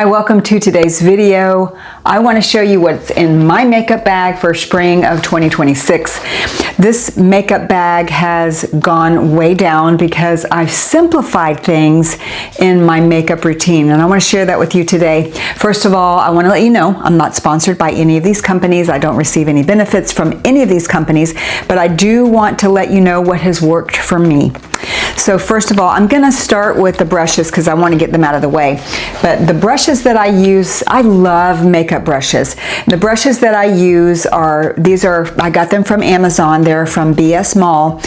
Hi, welcome to today's video. I want to show you what's in my makeup bag for spring of 2026. This makeup bag has gone way down because I've simplified things in my makeup routine, and I want to share that with you today. First of all, I want to let you know I'm not sponsored by any of these companies. I don't receive any benefits from any of these companies, but I do want to let you know what has worked for me. So first of all, I'm going to start with the brushes because I want to get them out of the way. But the brushes that I use, I love makeup brushes. The brushes that I use I got them from Amazon. They're from BS Mall.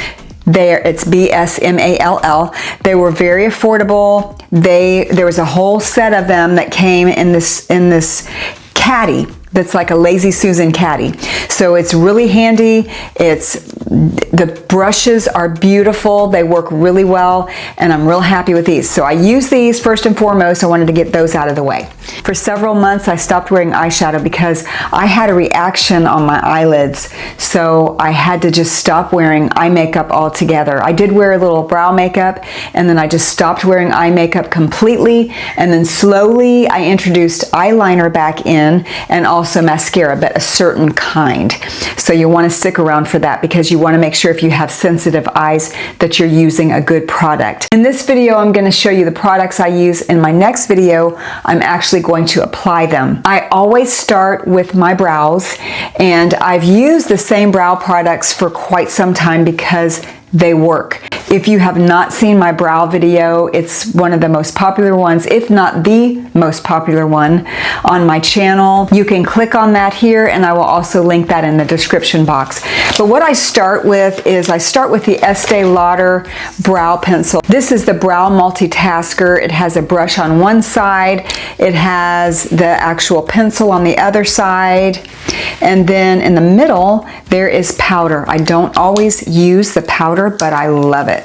It's BSMALL. They were very affordable. There was a whole set of them that came in this caddy. That's like a Lazy Susan caddy. So it's really handy. The brushes are beautiful. They work really well, and I'm real happy with these. So I use these first and foremost. I wanted to get those out of the way. For several months, I stopped wearing eyeshadow because I had a reaction on my eyelids. So I had to just stop wearing eye makeup altogether. I did wear a little brow makeup, and then I just stopped wearing eye makeup completely. And then slowly I introduced eyeliner back in, and also mascara, but a certain kind. So you want to stick around for that because you want to make sure if you have sensitive eyes that you're using a good product. In this video, I'm going to show you the products I use. In my next video, I'm actually going to apply them. I always start with my brows, and I've used the same brow products for quite some time because they work. If you have not seen my brow video, it's one of the most popular ones, if not the most popular one on my channel. You can click on that here, and I will also link that in the description box. But what I start with is the Estee Lauder brow pencil. This is the brow multitasker. It has a brush on one side, it has the actual pencil on the other side, and then in the middle there is powder. I don't always use the powder, but I love it.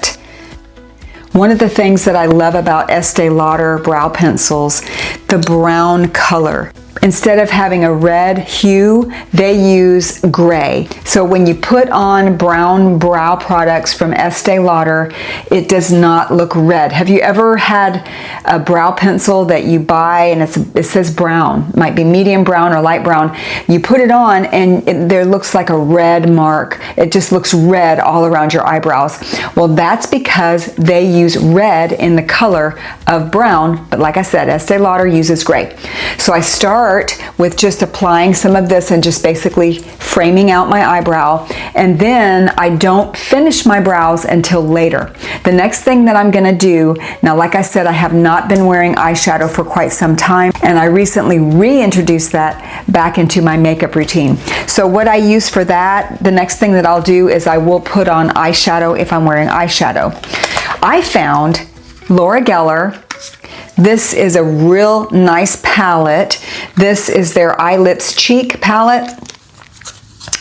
One of the things that I love about Estee Lauder brow pencils, the brown color. Instead of having a red hue, they use gray. So when you put on brown brow products from Estee Lauder, it does not look red. Have you ever had a brow pencil that you buy and it says brown? It might be medium brown or light brown. You put it on and there looks like a red mark. It just looks red all around your eyebrows. Well, that's because they use red in the color of brown, but like I said, Estee Lauder uses gray. So I start with just applying some of this and just basically framing out my eyebrow, and then I don't finish my brows until later. The next thing that I'm going to do, now like I said, I have not been wearing eyeshadow for quite some time, and I recently reintroduced that back into my makeup routine. So what I use for that, the next thing that I'll do is I will put on eyeshadow if I'm wearing eyeshadow. I found Laura Geller. This is a real nice palette. This is their Eye Lips Cheek palette.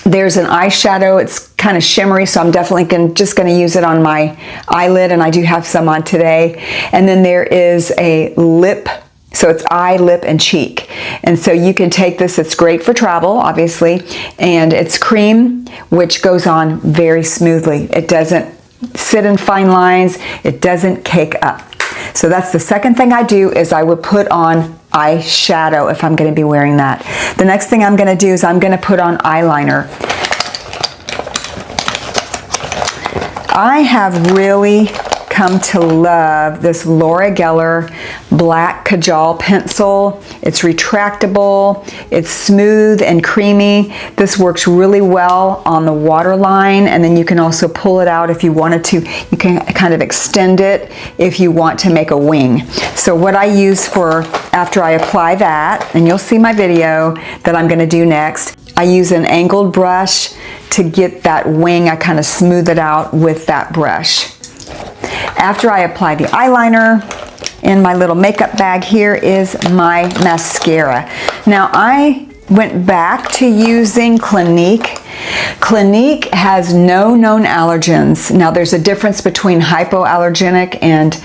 There's an eyeshadow. It's kind of shimmery, so I'm definitely just going to use it on my eyelid, and I do have some on today. And then there is a lip. So it's eye, lip, and cheek. And so you can take this, it's great for travel, obviously, and it's cream, which goes on very smoothly. It doesn't sit in fine lines. It doesn't cake up. So that's the second thing I do, is I would put on eyeshadow if I'm going to be wearing that. The next thing I'm going to do is I'm going to put on eyeliner. I have really come to love this Laura Geller black Kajal pencil. It's retractable, it's smooth and creamy. This works really well on the waterline, and then you can also pull it out if you wanted to. You can kind of extend it if you want to make a wing. So what I use for after I apply that, and you'll see my video that I'm going to do next, I use an angled brush to get that wing. I kind of smooth it out with that brush. After I apply the eyeliner, in my little makeup bag here is my mascara. Now I went back to using Clinique. Clinique has no known allergens. Now there's a difference between hypoallergenic and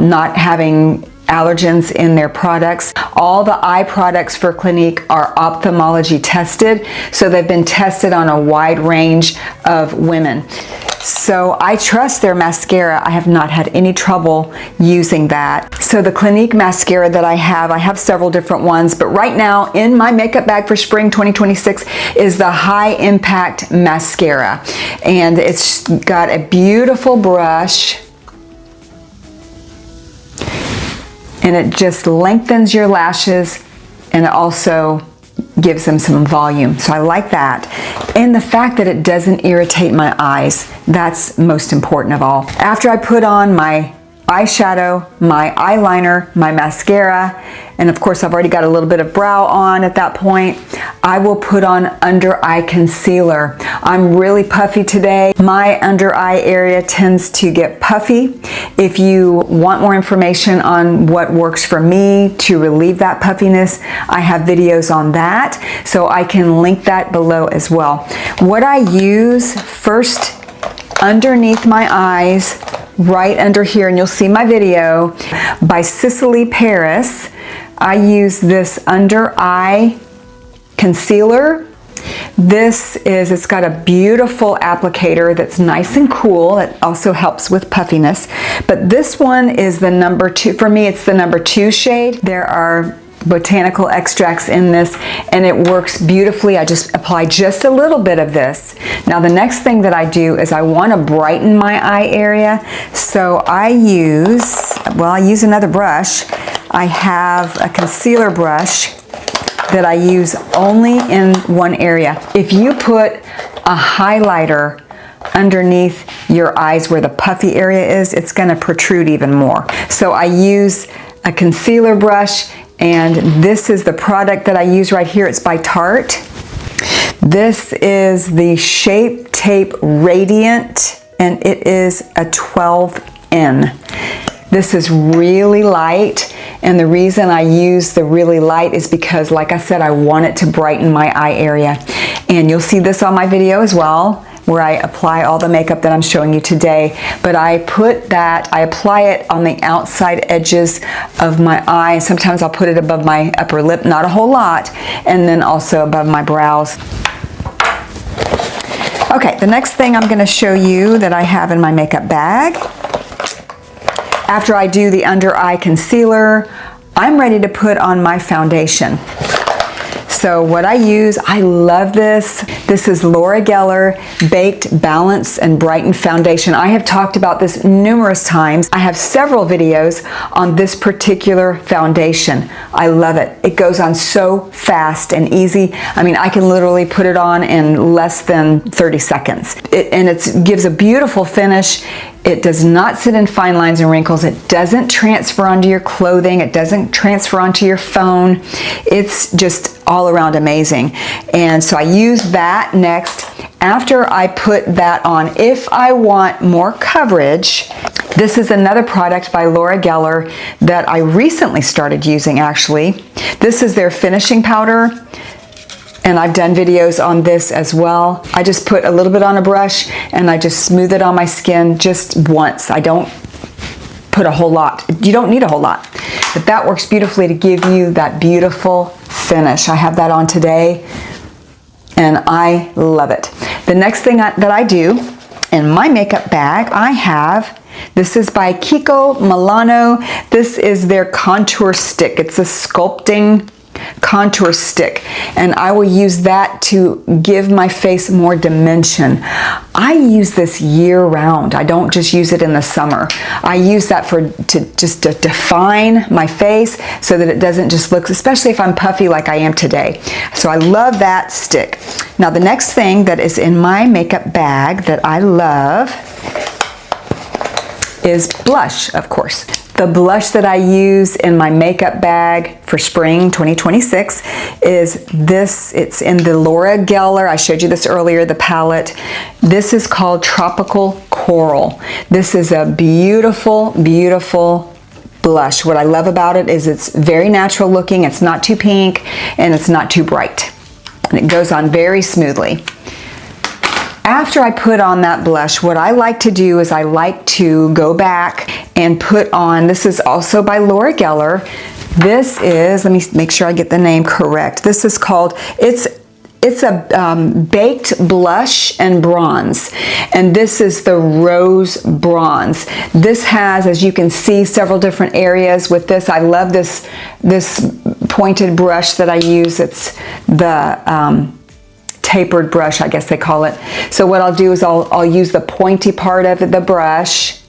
not having allergens in their products. All the eye products for Clinique are ophthalmology tested, so they've been tested on a wide range of women. So I trust their mascara. I have not had any trouble using that. So the Clinique mascara that I have several different ones, but right now in my makeup bag for spring 2026 is the High Impact Mascara. And it's got a beautiful brush, and it just lengthens your lashes, and it also gives them some volume. So I like that. And the fact that it doesn't irritate my eyes, that's most important of all. After I put on my eyeshadow, my eyeliner, my mascara, and of course I've already got a little bit of brow on at that point, I will put on under eye concealer. I'm really puffy today. My under eye area tends to get puffy. If you want more information on what works for me to relieve that puffiness, I have videos on that, so I can link that below as well. What I use first underneath my eyes, right under here, and you'll see my video by Cicely Paris. I use this under eye concealer. It's got a beautiful applicator that's nice and cool. It also helps with puffiness. But this one is the number 2. For me, it's the number 2 shade. There are botanical extracts in this, and it works beautifully. I just apply just a little bit of this. Now the next thing that I do is I want to brighten my eye area, so I use another brush. I have a concealer brush that I use only in one area. If you put a highlighter underneath your eyes where the puffy area is, it's going to protrude even more. So I use a concealer brush, and this is the product that I use right here. It's by Tarte. This is the Shape Tape Radiant, and it is a 12N. This is really light, and the reason I use the really light is because, like I said, I want it to brighten my eye area. And you'll see this on my video as well, where I apply all the makeup that I'm showing you today. But I apply it on the outside edges of my eye. Sometimes I'll put it above my upper lip, not a whole lot, and then also above my brows. Okay, the next thing I'm gonna show you that I have in my makeup bag, after I do the under eye concealer, I'm ready to put on my foundation. So what I use, I love this. This is Laura Geller Baked Balance and Brighten Foundation. I have talked about this numerous times. I have several videos on this particular foundation. I love it. It goes on so fast and easy. I mean, I can literally put it on in less than 30 seconds. It gives a beautiful finish. It does not sit in fine lines and wrinkles. It doesn't transfer onto your clothing. It doesn't transfer onto your phone. It's just all around amazing. And so I use that next. After I put that on, if I want more coverage, this is another product by Laura Geller that I recently started using, actually. This is their finishing powder, and I've done videos on this as well. I just put a little bit on a brush and I just smooth it on my skin just once. I don't put a whole lot. You don't need a whole lot, but that works beautifully to give you that beautiful finish. I have that on today and I love it. The next thing that I do in my makeup bag, I have, this is by Kiko Milano. This is their contour stick. It's a sculpting contour stick, and I will use that to give my face more dimension. I use this year round. I don't just use it in the summer. I use that to define my face so that it doesn't just look, especially if I'm puffy like I am today. So I love that stick. Now the next thing that is in my makeup bag that I love is blush, of course. The blush that I use in my makeup bag for spring 2026 is this. It's in the Laura Geller. I showed you this earlier, the palette. This is called Tropical Coral. This is a beautiful, beautiful blush. What I love about it is it's very natural looking. It's not too pink and it's not too bright. And it goes on very smoothly. After I put on that blush, what I like to do is I like to go back and put on, this is also by Laura Geller. This is, let me make sure I get the name correct. This is called, it's it's a baked blush and bronze, and this is the Rose Bronze. This has, as you can see, several different areas with this. I love this pointed brush that I use. It's the tapered brush, I guess they call it. So what I'll do is I'll use the pointy part of the brush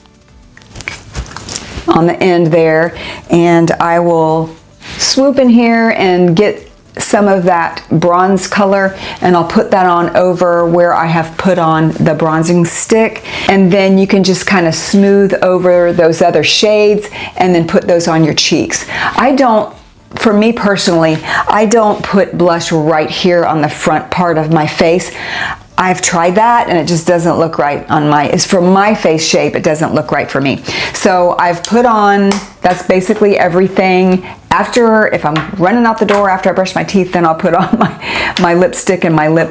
on the end there, and I will swoop in here and get some of that bronze color, and I'll put that on over where I have put on the bronzing stick, and then you can just kind of smooth over those other shades and then put those on your cheeks. For me personally, I don't put blush right here on the front part of my face. I've tried that and it just doesn't look right on it's for my face shape, it doesn't look right for me. So I've put on, that's basically everything. If I'm running out the door after I brush my teeth, then I'll put on my lipstick and my lip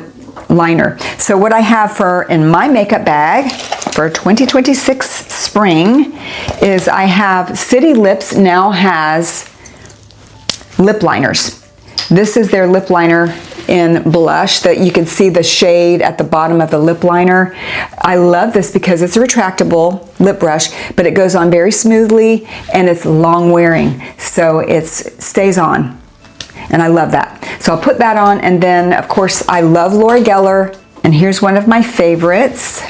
liner. So what I have in my makeup bag for 2026 spring is I have City Lips now has lip liners. This is their lip liner in blush that you can see the shade at the bottom of the lip liner. I love this because it's a retractable lip brush, but it goes on very smoothly and it's long wearing, so it stays on, and I love that. So I'll put that on, and then of course I love Laura Geller, and here's one of my favorites.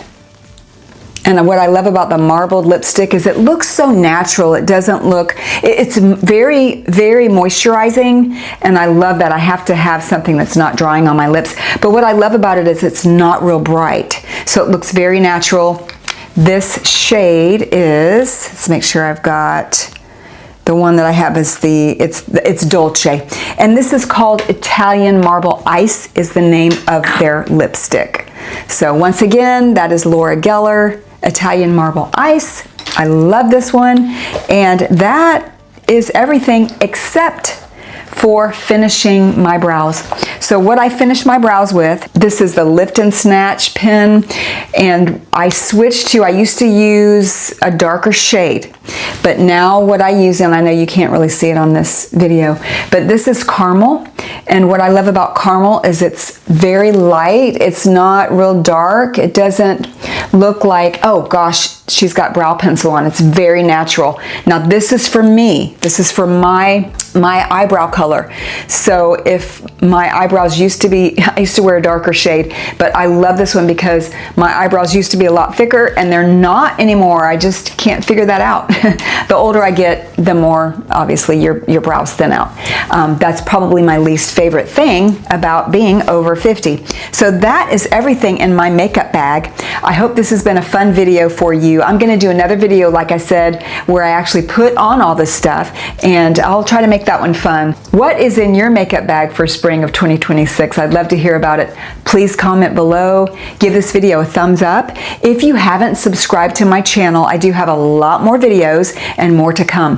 And what I love about the marbled lipstick is it looks so natural. It doesn't look, it's very, very moisturizing, and I love that. I have to have something that's not drying on my lips. But what I love about it is it's not real bright. So it looks very natural. This shade is, let's make sure I've got, the one that I have is it's Dolce. And this is called Italian Marble Ice is the name of their lipstick. So once again, that is Laura Geller, Italian Marble Ice. I love this one. And that is everything except for finishing my brows. So what I finish my brows with, this is the Lift and Snatch pen, and I used to use a darker shade, but now what I use, and I know you can't really see it on this video, but this is Caramel. And what I love about Caramel is it's very light. It's not real dark. It doesn't look like, oh gosh, she's got brow pencil on. It's very natural. Now this is for me. This is for my eyebrow color. So if my eyebrows used to be, I used to wear a darker shade, but I love this one because my eyebrows used to be a lot thicker and they're not anymore. I just can't figure that out. The older I get, the more obviously your brows thin out. That's probably my least favorite thing about being over 50. So that is everything in my makeup bag. I hope this has been a fun video for you. I'm going to do another video, like I said, where I actually put on all this stuff, and I'll try to make that one fun. What is in your makeup bag for spring of 2026? I'd love to hear about it. Please comment below. Give this video a thumbs up. If you haven't subscribed to my channel, I do have a lot more videos and more to come.